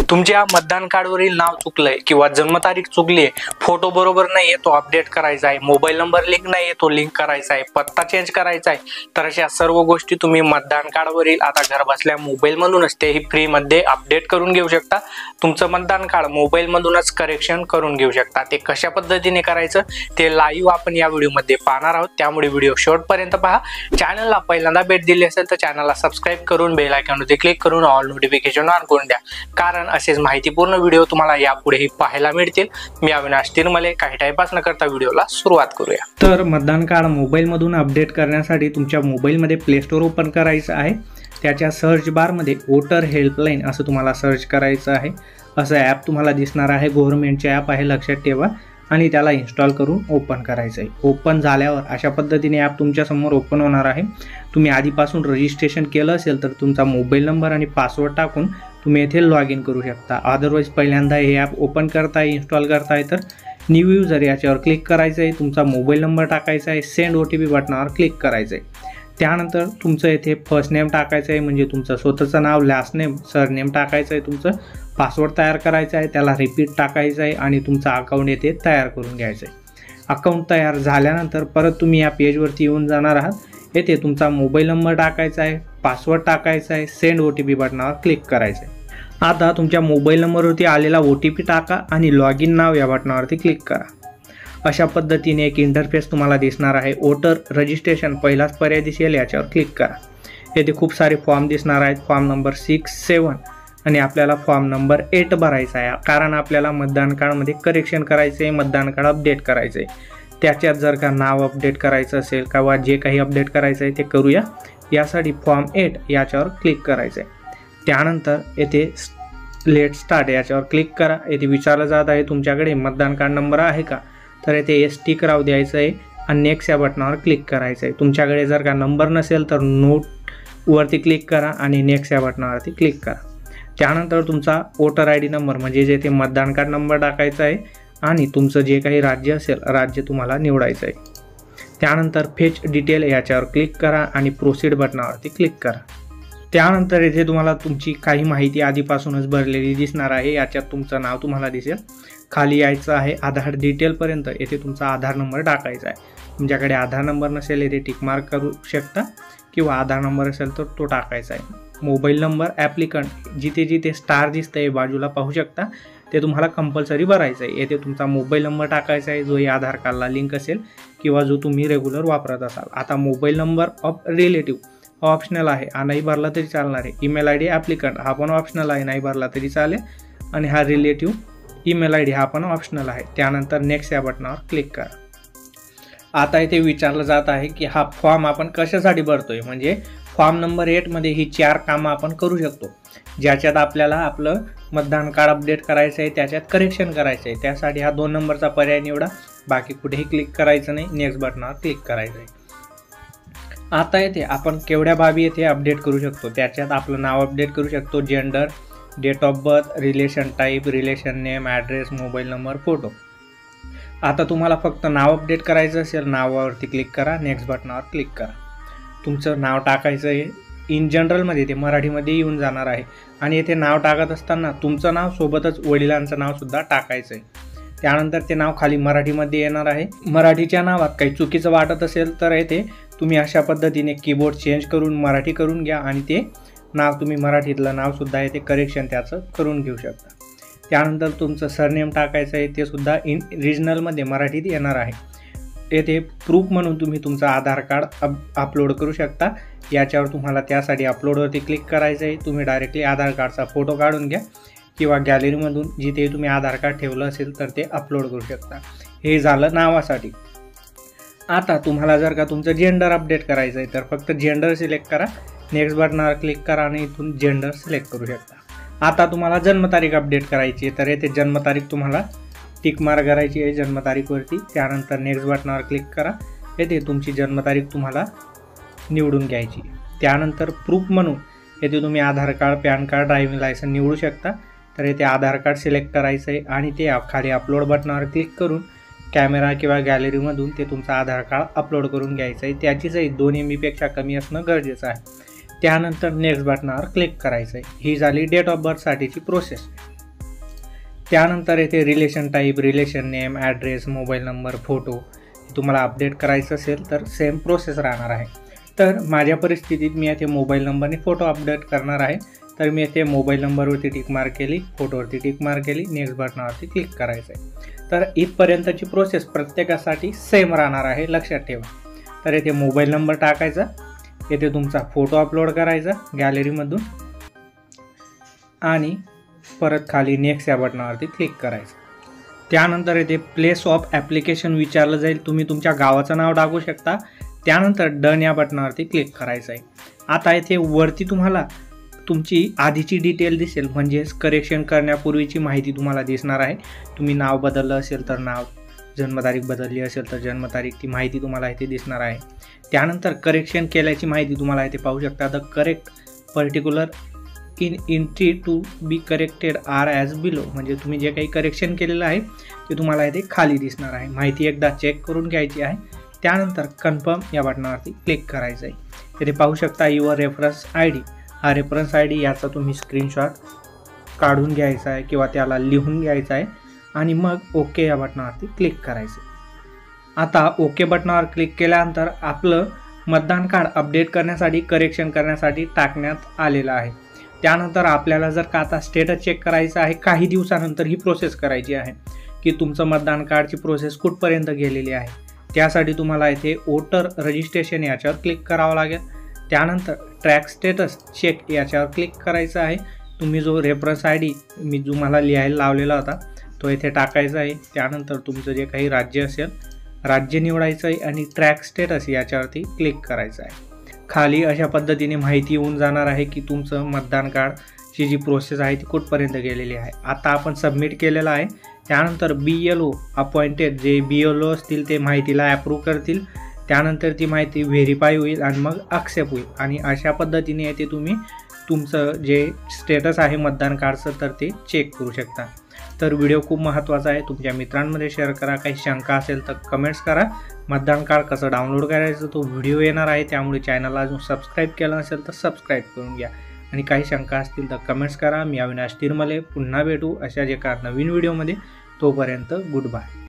तुमच्या मतदान कार्डवरील नाव चुकलंय किंवा जन्मतारीख चुकली आहे, फोटो बरोबर नाहीये तो अपडेट करायचा आहे, मोबाईल नंबर लिंक नाहीये तो लिंक करायचा आहे, पत्ता चेंज करायचा आहे, तर अशा सर्व गोष्टी तुम्ही मतदान कार्डवरील आता घर बसल्या मोबाईल मधूनच तेही फ्री मध्ये अपडेट करून घेऊ शकता। तुमचं मतदान कार्ड मोबाईल मधूनच करेक्शन करून घेऊ शकता। ते कशा पद्धतीने करायचं ते लाईव्ह आपण या व्हिडिओ मध्ये पाहणार आहोत, त्यामुळे व्हिडिओ शेवटपर्यंत पहा। चॅनलला पहिल्यांदा भेट दिली असेल तर चॅनलला सबस्क्राइब करून बेल आयकॉनवरती क्लिक करून ऑल नोटिफिकेशन ऑन करून द्या, कारण असेच माहितीपूर्ण व्हिडिओ तुम्हाला यापुढेही पाहायला मिळतील। मी अविनाश तिरमले, काही टाइमपास न करता व्हिडिओला सुरुवात करूया। तर मतदान कार्ड मोबाईल मधून अपडेट करण्यासाठी तुमच्या मोबाईल मध्ये प्ले स्टोर ओपन करायचं आहे। त्याच्या सर्च बार मध्ये वोटर हेल्पलाईन असं तुम्हाला सर्च करायचं आहे। असं ॲप तुम्हाला दिसणार आहे, गव्हर्नमेंटचे ॲप आहे, लक्षात ठेवा, आणि त्याला इन्स्टॉल करून ओपन करायचं आहे। ओपन झाल्यावर अशा पद्धतीने ॲप तुमच्या समोर ओपन होणार आहे। तुम्ही आधीपासून रजिस्ट्रेशन केलं असेल तर तुमचा मोबाईल नंबर आणि पासवर्ड टाकून तुम्ही येथे लॉग इन करू शकता। अदरवाईज पहिल्यांदा हे ॲप ओपन करताय, इन्स्टॉल करताय तर न्यू यूजर याच्यावर क्लिक करायचं आहे, तुमचा मोबाईल नंबर टाकायचा आहे, सेंड OTP बटनावर क्लिक करायचं आहे। त्यानंतर तुमचं येथे फर्स्ट नेम टाकायचं आहे, म्हणजे तुमचं स्वतःचं नाव, लास्ट नेम, सरनेम टाकायचं आहे, तुमचं पासवर्ड तयार करायचा आहे, त्याला रिपीट टाकायचं आहे आणि तुमचा अकाउंट येथे तयार करून घ्यायचं आहे। अकाउंट तयार झाल्यानंतर परत तुम्ही या पेजवरती येऊन जाणार आहात। येथे तुमचा मोबाईल नंबर टाकायचा आहे, पासवर्ड टाकायचा आहे, सेंड OTP बटनावर क्लिक करायचं आहे। आता तुमच्या मोबाईल नंबरवरती आलेला OTP टाका आणि लॉग इन नाव या बटनावरती क्लिक करा। अशा पद्धतीने एक इंटरफेस तुम्हाला दिसणार आहे। वोटर रजिस्ट्रेशन पहिलाच पर्याय दिसेल, याच्यावर क्लिक करा। येथे खूप सारे फॉर्म दिसणार आहेत, फॉर्म नंबर 6, 7 आणि आपल्याला फॉर्म नंबर 8 भरायचा आहे, कारण आपल्याला मतदान कार्डमध्ये करेक्शन करायचं आहे, मतदान कार्ड अपडेट करायचं आहे। त्याच्यात जर का नाव अपडेट करायचं असेल किंवा जे काही अपडेट करायचं आहे ते करूया। यासाठी फॉर्म 8 याच्यावर क्लिक करायचं आहे। त्यानंतर येथे लेट स्टार्ट याच्यावर क्लिक करा। येथे विचारलं जात आहे तुमच्याकडे मतदान कार्ड नंबर आहे का, तर येथे ST टिक राहू द्यायचं आहे आणि नेक्स्ट या बटनावर क्लिक करायचं आहे। तुमच्याकडे जर का नंबर नसेल तर नोट वरती क्लिक करा आणि नेक्स्ट या बटनावरती क्लिक करा। त्यानंतर तुमचा वोटर ID नंबर म्हणजे जेथे मतदान कार्ड नंबर टाकायचा आहे आणि तुमचं जे काही राज्य असेल राज्य तुम्हाला निवडायचं आहे। त्यानंतर फेच डिटेल याच्यावर क्लिक करा आणि प्रोसीड बटनावरती क्लिक करा। त्यानंतर येथे तुम्हाला तुमची काही माहिती आधीपासूनच भरलेली दिसणार आहे। याच्यात तुमचं नाव तुम्हाला दिसेल, खाली यायचं आहे आधार डिटेलपर्यंत, येथे तुमचा आधार नंबर टाकायचा आहे। तुमच्याकडे आधार नंबर नसेल येथे टिक मार्क करू शकता, किंवा आधार नंबर असेल तर तो टाकायचा आहे। मोबाईल नंबर ॲप्लिकंट जिथे जिथे स्टार दिसतंय बाजूला पाहू शकता, ते तुम्हाला कंपल्सरी भरायचं आहे। येथे तुमचा मोबाईल नंबर टाकायचा आहे, जो या आधार कार्डला लिंक असेल किंवा जो तुम्ही रेग्युलर वापरत असाल। आता mobile number of relative optional आहे, हा नाही भरला तरी चालणार आहे। ईमेल ID ॲप्लिकंट हा पण ऑप्शनल आहे, नाही भरला तरी चालेल, आणि हा रिलेटिव्ह ईमेल ID हा पण ऑप्शनल आहे। त्यानंतर नेक्स्ट या बटनावर क्लिक करा। आता इथे विचारलं जात आहे की हा फॉर्म आपण कशासाठी भरतोय, म्हणजे फॉर्म नंबर 8 मध्ये ही 4 कामं आपण करू शकतो, ज्याच्यात आपल्याला आपलं मतदान कार्ड अपडेट करायचं आहे, त्याच्यात करेक्शन करायचं आहे। त्यासाठी हा 2 नंबरचा पर्याय निवडा, बाकी कुठेही क्लिक करायचं नाही, नेक्स्ट बटनावर क्लिक करायचं आहे। आता येथे आपण केवढ्या बाबी येथे अपडेट करू शकतो, त्याच्यात आपलं नाव अपडेट करू शकतो, gender, date of birth, relation type, relation name, address, mobile number, photo. आता तुम्हाला फक्त नाव अपडेट करायचं असेल, नावावरती क्लिक करा, नेक्स्ट बटनावर क्लिक करा। तुमचं नाव टाकायचं आहे, इन जनरलमध्ये ते मराठीमध्ये येऊन जाणार आहे, आणि येथे नाव टाकत असताना तुमचं नाव सोबतच वडिलांचं नावसुद्धा टाकायचं आहे। त्यानंतर ते नाव खाली मराठीमध्ये येणार आहे। मराठीच्या नावात काही चुकीचं वाटत असेल तर येथे तुम्ही अशा पद्धतीने कीबोर्ड चेंज करून मराठी करून घ्या, आणि ते नाव तुम्ही मराठीतलं नावसुद्धा येथे करेक्शन त्याचं करून घेऊ शकता। त्यानंतर तुमचं सरनेम टाकायचं आहे, ते सुद्धा इन रिजनलमध्ये मराठीत येणार आहे। येथे प्रूफ म्हणून तुम्ही तुमचं आधार कार्ड अपलोड करू शकता। याच्यावर तुम्हाला त्यासाठी अपलोडवरती क्लिक करायचं आहे। तुम्ही डायरेक्टली आधार कार्डचा फोटो काढून घ्या किंवा गॅलरीमधून जिथे तुम्ही आधार कार्ड ठेवलं असेल तर ते अपलोड करू शकता। हे झालं नावासाठी। आता तुम्हाला जर का तुमचं जेंडर अपडेट करायचं आहे तर फक्त जेंडर सिलेक्ट करा, नेक्स्ट बटनावर क्लिक करा आणि इथून जेंडर सिलेक्ट करू शकता। आता तुम्हाला जन्मतारीख अपडेट करायची आहे तर येथे जन्मतारीख तुम्हाला टिक मार्क करायची आहे जन्मतारीखवरती। त्यानंतर नेक्स्ट बटनावर क्लिक करा, येथे तुमची जन्मतारीख तुम्हाला निवडून घ्यायची। त्यानंतर प्रूफ म्हणून येथे तुम्ही Aadhaar card, PAN card, driving licence निवडू शकता। तर येथे आधार कार्ड सिलेक्ट करायचं आहे आणि ते खाली अपलोड बटनावर क्लिक करून कॅमेरा किंवा गॅलरीमधून ते तुमचं आधार कार्ड अपलोड करून घ्यायचं आहे। त्याची साईज 2 MB पेक्षा कमी असणं गरजेचं आहे। त्यानंतर नेक्स्ट बटनावर क्लिक करायचं आहे। ही झाली डेट ऑफ बर्थसाठीची प्रोसेस। त्यानंतर येथे relation type, relation name, address, mobile number, photo तुम्हाला अपडेट करायचं असेल तर सेम प्रोसेस राहणार आहे. तर माझ्या परिस्थितीत मी येथे मोबाईल नंबरने फोटो अपडेट करणार आहे. तर मी येथे मोबाईल नंबरवरती टिक मार्क केली, फोटोवरती टिक मार्क केली, नेक्स्ट बटनावरती क्लिक करायचं आहे. तर इथपर्यंतची प्रोसेस प्रत्येकासाठी सेम राहणार आहे, लक्षात ठेवा. तर येथे मोबाईल नंबर टाकायचा, येथे तुमचा फोटो अपलोड करायचा गॅलरीमधून आणि परत खाली नेक्स्ट या बटनावरती क्लिक करायचं. त्यानंतर येथे प्लेस ऑफ ॲप्लिकेशन विचारलं जाईल, तुम्ही तुमच्या गावाचं नाव टाकू शकता. त्यानंतर डन या बटनावरती क्लिक करायचं आहे. आता येथे वरती तुम्हाला तुमची आधीची डिटेल दिसेल, म्हणजेच करेक्शन करण्यापूर्वीची माहिती तुम्हाला दिसणार आहे. तुम्ही नाव बदललं असेल तर नाव, जन्मतारीख बदलली असेल तर जन्मतारीख, ती माहिती तुम्हाला इथे दिसणार आहे. त्यानंतर करेक्शन केल्याची माहिती तुम्हाला इथे पाहू शकता. The correct particular in entry to be corrected are as below, म्हणजे तुम्ही जे काही करेक्शन केलेलं आहे ते तुम्हाला इथे खाली दिसणार आहे. माहिती एकदा चेक करून घ्यायची आहे. त्यानंतर कन्फर्म या बटनावरती क्लिक करायचं आहे. इथे पाहू शकता युअर रेफरन्स आय डी, हा रेफरन्स आय डी याचा तुम्ही स्क्रीनशॉट काढून घ्यायचा आहे किंवा त्याला लिहून घ्यायचा आहे आणि मग ओके या बटनावरती क्लिक करायचं. आता ओके बटनावर क्लिक केल्यानंतर आपलं मतदान कार्ड अपडेट करण्यासाठी, करेक्शन करण्यासाठी टाकण्यात आलेलं आहे. त्यानंतर आपल्याला जर का आता स्टेटस चेक करायचं आहे, काही दिवसानंतर ही प्रोसेस करायची आहे की तुमचं मतदान कार्डची प्रोसेस कुठपर्यंत गेलेली आहे. त्यासाठी तुम्हाला इथे वोटर रजिस्ट्रेशन याच्यावर क्लिक करावं लागेल. त्यानंतर ट्रॅक स्टेटस चेक याच्यावर क्लिक करायचं आहे. तुम्ही जो रेफरन्स आय डी मी तुम्हाला लिहायला लावलेला होता तो इथे टाकायचा आहे. त्यानंतर तुमचं जे काही राज्य असेल, राज्य निवडायचं आहे आणि ट्रॅक स्टेटस याच्यावरती क्लिक करायचं आहे. खाली अशा पद्धतीने माहिती येऊन जाणार आहे की तुमचं मतदान कार्डची जी प्रोसेस आहे ती कुठपर्यंत गेलेली आहे. आता आपण सबमिट केलेलं आहे. त्यानंतर BLO अपॉइंटेड, जे BLO असतील ते माहितीला ॲप्रूव्ह करतील. त्यानंतर ती माहिती व्हेरीफाय होईल आणि मग ॲक्सेप्ट होईल आणि अशा पद्धतीने येते तुम्ही तुमचं जे स्टेटस आहे मतदान कार्डचं तर ते चेक करू शकता. तर व्हिडिओ खूप महत्त्वाचा आहे, तुमच्या मित्रांमध्ये शेअर करा. काही शंका असेल तर कमेंट्स करा. मतदान कार्ड कसं डाउनलोड करायचं तो व्हिडिओ येणार आहे, त्यामुळे चॅनलला अजून सबस्क्राईब केलं असेल तर सबस्क्राईब करून घ्या. आणि काही शंका असतील तर कमेंट्स करा. मी अविनाश तिरमले पुन्हा भेटू अशाच एका नवीन व्हिडिओमध्ये. तोपर्यंत गुड बाय.